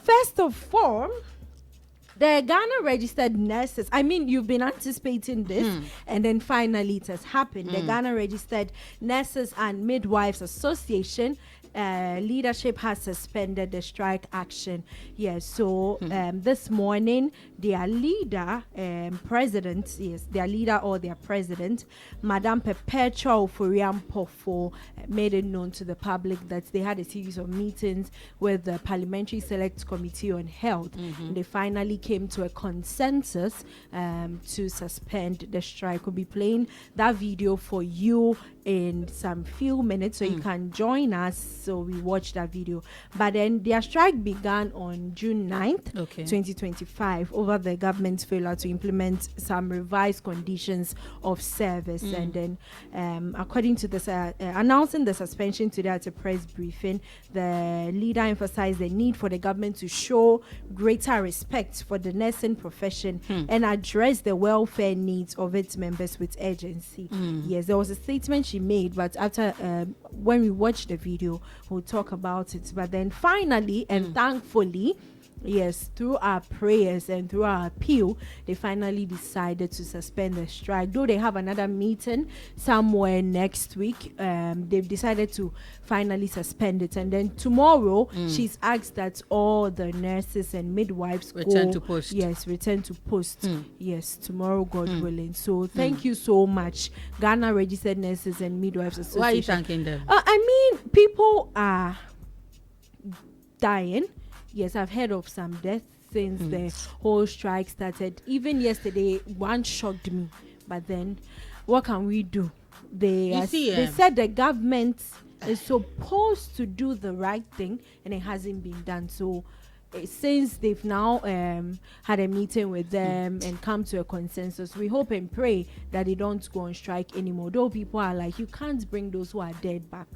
First of all, the Ghana registered nurses, I mean, you've been anticipating this, and then finally it has happened. The Ghana registered nurses and midwives association leadership has suspended the strike action. Yes, so this morning their leader, president, their leader or their president, Madame Perpetua Oforiampofo, made it known to the public that they had a series of meetings with the Parliamentary Select Committee on Health. They finally came to a consensus to suspend the strike. We'll be playing that video for you in some few minutes, so you can join us so we watch that video. But then their strike began on June 9th, 2025, over the government's failure to implement some revised conditions of service. And then according to this announcing the suspension today at a press briefing, the leader emphasized the need for the government to show greater respect for the nursing profession and address the welfare needs of its members with urgency. Yes, there was a statement she made, but after when we watch the video we'll talk about it. But then finally and thankfully, yes, through our prayers and through our appeal, they finally decided to suspend the strike. Though they have another meeting somewhere next week, they've decided to finally suspend it. And then tomorrow, she's asked that all the nurses and midwives return to post. Yes, return to post. Yes, tomorrow, God willing. So thank you so much, Ghana Registered Nurses and Midwives Association. Why are you thanking them? I mean, people are dying. Yes, I've heard of some deaths since the whole strike started. Even yesterday, one shocked me. But then, what can we do? They said the government is supposed to do the right thing, and it hasn't been done. So, since they've now had a meeting with them and come to a consensus, we hope and pray that they don't go on strike anymore. Though people are like, you can't bring those who are dead back.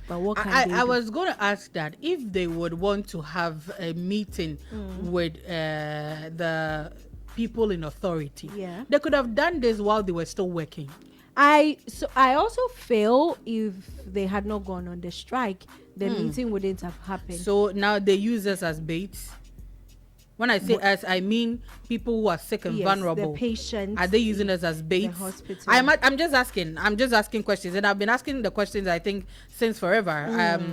But what can I was going to ask that if they would want to have a meeting with the people in authority, they could have done this while they were still working. I also feel if they had not gone on the strike, the meeting wouldn't have happened. So now they use us as bait. When I say us, I mean people who are sick and vulnerable. The patients. Are they using us as bait? The hospital. I'm just asking questions, and I've been asking the questions I think since forever.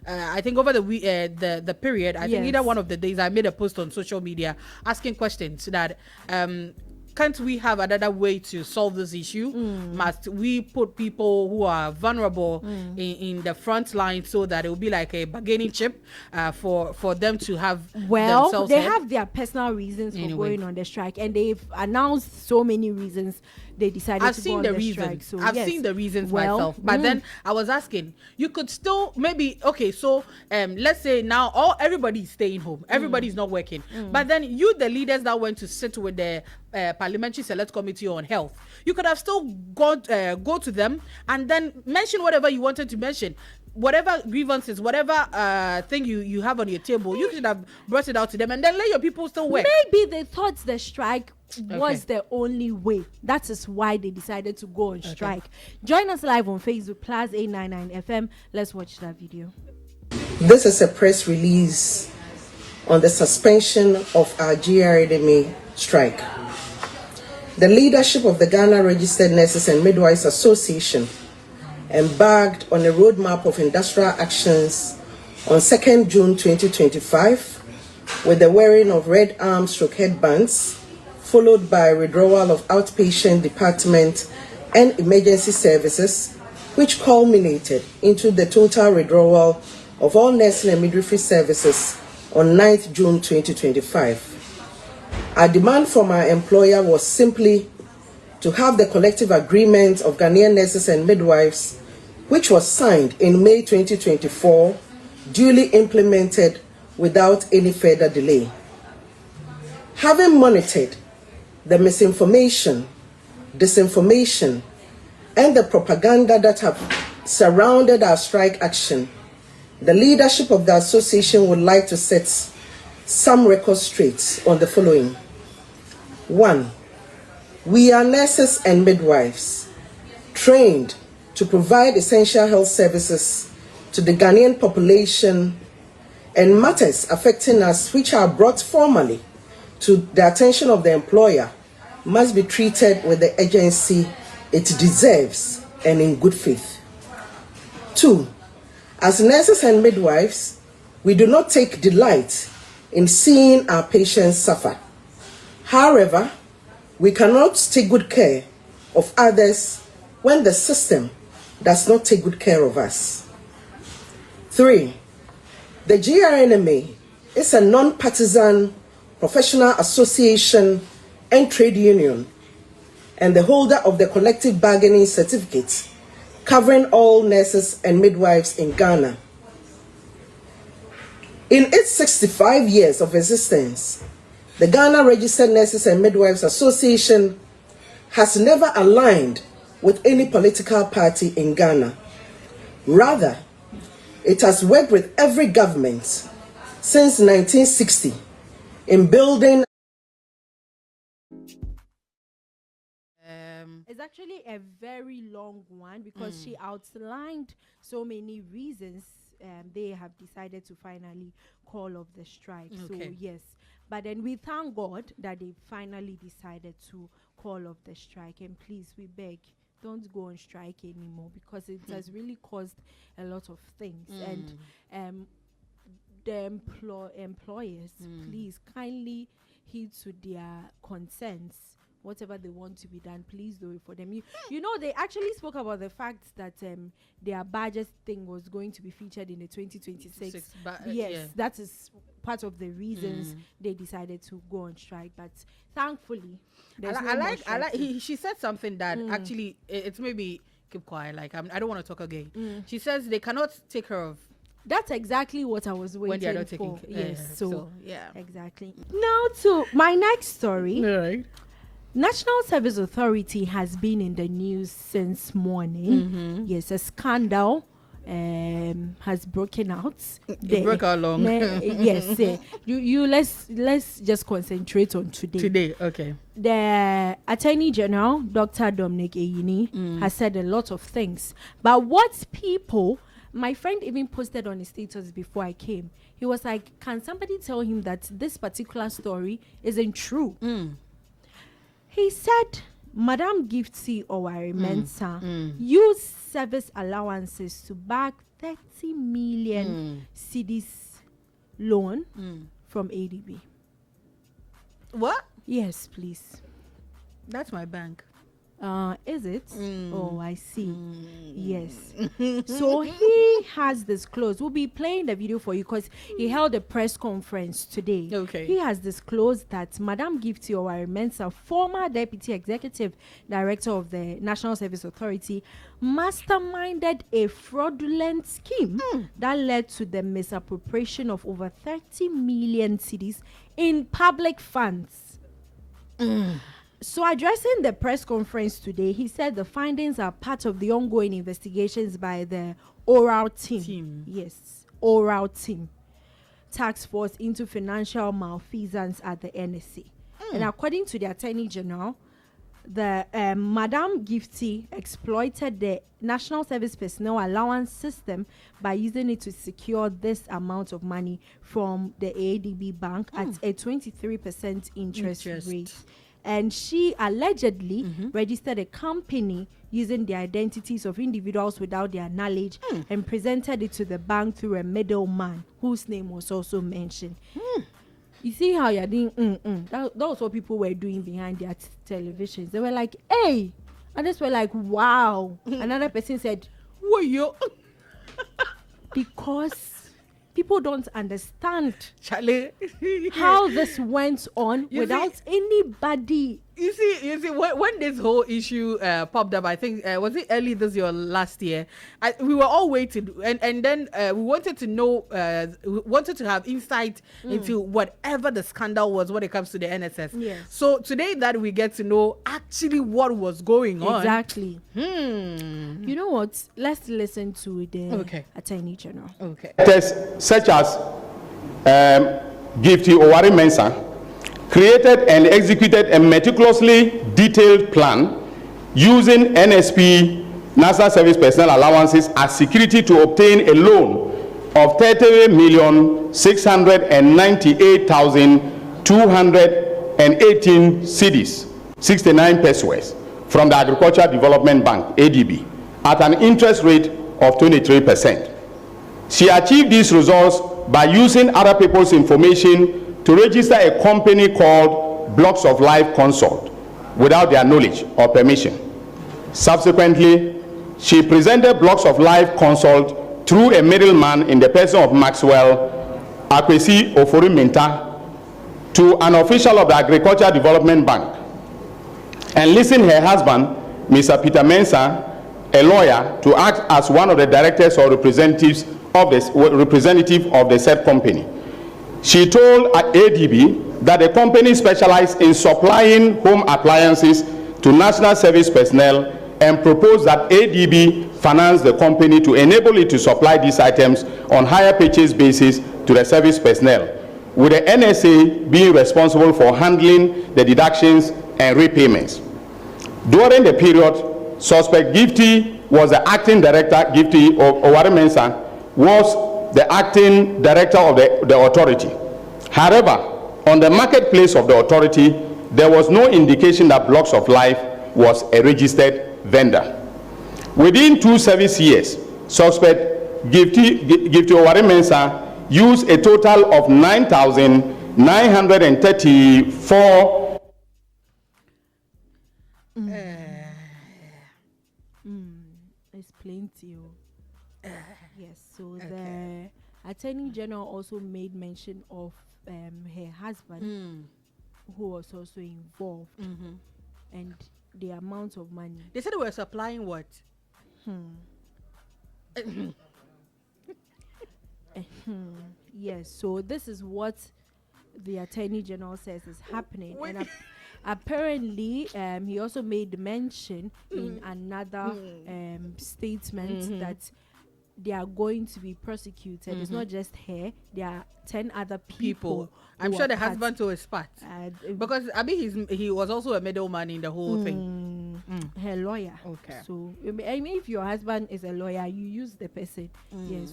I think over the period, I think either one of the days I made a post on social media asking questions that can't we have another way to solve this issue? Must we put people who are vulnerable in the front line so that it will be like a bargaining chip for them to have themselves they have their personal reasons for going on the strike, and they've announced so many reasons they decided to go on the strike. So I've seen the reasons myself, but then I was asking, you could still maybe so let's say now everybody's staying home, everybody's not working, but then you, the leaders that went to sit with the Parliamentary Select Committee on Health, you could have still go to them and then mention whatever you wanted to mention. Whatever grievances, whatever thing you have on your table, you should have brought it out to them and then let your people still work. Maybe they thought the strike was the only way. That is why they decided to go on strike. Join us live on Facebook, PLUZZ 899 FM. Let's watch that video. This is a press release on the suspension of our GRNMA strike. The leadership of the Ghana Registered Nurses and Midwives Association embarked on a roadmap of industrial actions on 2nd June 2025 with the wearing of red arm/headbands, followed by withdrawal of outpatient department and emergency services, which culminated into the total withdrawal of all nursing and midwifery services on 9th June 2025. Our demand from our employer was simply to have the collective agreement of Ghanaian nurses and midwives, which was signed in May 2024, duly implemented without any further delay. Having monitored the misinformation, disinformation, and the propaganda that have surrounded our strike action, the leadership of the association would like to set some records straight on the following. 1. We are nurses and midwives trained to provide essential health services to the Ghanaian population and matters affecting us which are brought formally to the attention of the employer must be treated with the urgency it deserves and in good faith. 2. As nurses and midwives, we do not take delight in seeing our patients suffer. However, we cannot take good care of others when the system does not take good care of us. 3. The GRNMA is a non-partisan professional association and trade union and the holder of the collective bargaining certificate covering all nurses and midwives in Ghana. In its 65 years of existence, the Ghana Registered Nurses and Midwives Association has never aligned with any political party in Ghana. Rather, it has worked with every government since 1960 in building. It's actually a very long one because she outlined so many reasons they have decided to finally call off the strike. Okay. So yes, but then we thank God that they finally decided to call off the strike. And please, we beg, don't go on strike anymore because it has really caused a lot of things. And the employers, please kindly heed to their concerns. Whatever they want to be done, please do it for them. You know, they actually spoke about the fact that their budget thing was going to be featured in the 2026. Yes, that is part of the reasons they decided to go on strike. But thankfully, I like. She said something that actually it's maybe keep quiet. Like I don't want to talk again. She says they cannot take care of. That's exactly what I was waiting when they are not for. taking. Yes, so yeah, exactly. Now to my next story. All right. National Service Authority has been in the news since morning. Yes, a scandal has broken out. It broke out long. Yes, you let's just concentrate on today. Today, okay. The Attorney General, Dr. Dominic Ayini, has said a lot of things. But what people, my friend even posted on his status before I came. He was like, "Can somebody tell him that this particular story isn't true?" He said, Madam Gifty Oware-Mensah used service allowances to back 30 million cedis loan from ADB. What? Yes, please. That's my bank. Is it? Oh, I see. Yes. So he has disclosed. We'll be playing the video for you because he held a press conference today. Okay. He has disclosed that Madam Gifty Oware-Mensah, former Deputy Executive Director of the National Service Authority, masterminded a fraudulent scheme that led to the misappropriation of over 30 million cedis in public funds. So addressing the press conference today, he said the findings are part of the ongoing investigations by the Oral Team. Yes, Oral Team Task Force into financial malfeasance at the NSA. And according to the Attorney General, the Madam Gifty exploited the National Service Personnel Allowance system by using it to secure this amount of money from the ADB bank at a 23% interest rate. And she allegedly registered a company using the identities of individuals without their knowledge and presented it to the bank through a middleman whose name was also mentioned. You see how you're doing? That was what people were doing behind their televisions. They were like, hey. Others were like, wow. Another person said, who are you? Because people don't understand Charlie, how this went on without anybody. You see, when this whole issue popped up, I think was it early this year or last year? We were all waiting, and then we wanted to know, we wanted to have insight into whatever the scandal was when it comes to the NSS. Yes. So today that we get to know actually what was going on. Exactly. You know what? Let's listen to the Attorney General. Okay. Tests such as Gifty Oware-Mensah created and executed a meticulously detailed plan using NSP, National Service Personnel Allowances, as security to obtain a loan of 30,698,218 cedis, 69 pesos, from the Agricultural Development Bank, ADB, at an interest rate of 23%. She achieved these results by using other people's information to register a company called Blocks of Life Consult without their knowledge or permission. Subsequently, she presented Blocks of Life Consult through a middleman in the person of Maxwell Gifty Oware-Mensah to an official of the Agricultural Development Bank, and enlisting her husband, Mr. Peter Mensah, a lawyer, to act as one of the directors or representative of the said company. She told ADB that the company specialized in supplying home appliances to national service personnel, and proposed that ADB finance the company to enable it to supply these items on hire purchase basis to the service personnel, with the NSA being responsible for handling the deductions and repayments. During the period, suspect Gifty was the acting director, Gifty Oware-Mensah was the acting director of the authority. However, on the marketplace of the authority, there was no indication that Blocks of Life was a registered vendor. Within 2 service years, suspect Gifty Oware-Mensah used a total of 9,934. It's plenty. Yes, so the Attorney General also made mention of her husband, who was also involved, and the amount of money. They said they were supplying what? Yes, so this is what the Attorney General says is happening. And apparently, he also made mention in another statement that they are going to be prosecuted. It's not just her. There are 10 other people. I'm sure the husband too is part. Because I mean, he was also a middleman in the whole thing. Her lawyer. Okay. So I mean, if your husband is a lawyer, you use the person. Yes.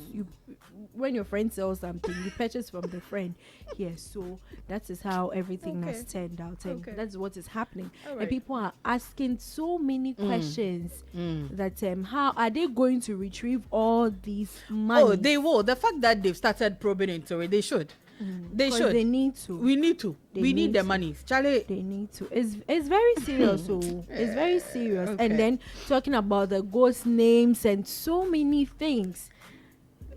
When your friend sells something, you purchase from the friend. Yes. So that is how everything has turned out, and that's what is happening. Right. And people are asking so many questions that how are they going to retrieve all these money? Oh, they will. The fact that they've started probing into it, they should. They should. They need to. We need to. We need the money. Charlie. They need to. It's very serious. So it's very serious. Okay. And then talking about the ghost names and so many things.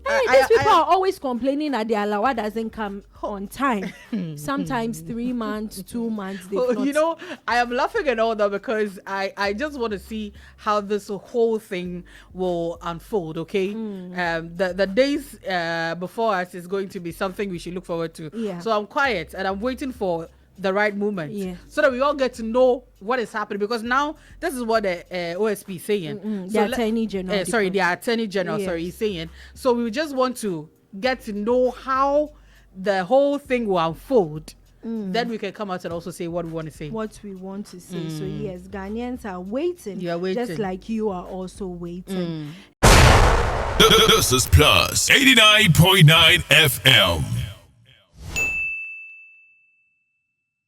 These people are always complaining that their alawa doesn't come on time. Sometimes 3 months, 2 months. You know, I am laughing and all that because I just want to see how this whole thing will unfold. Okay, the days before us is going to be something we should look forward to. Yeah. So I'm quiet and I'm waiting for the right moment, so that we all get to know what is happening, because now this is what the OSP is saying. The Attorney General. The Attorney General, he's saying. So we just want to get to know how the whole thing will unfold. Then we can come out and also say what we want to say. What we want to say. So yes, Ghanaians are waiting. You are waiting. Just like you are also waiting. This is PLUZZ 89.9 FM.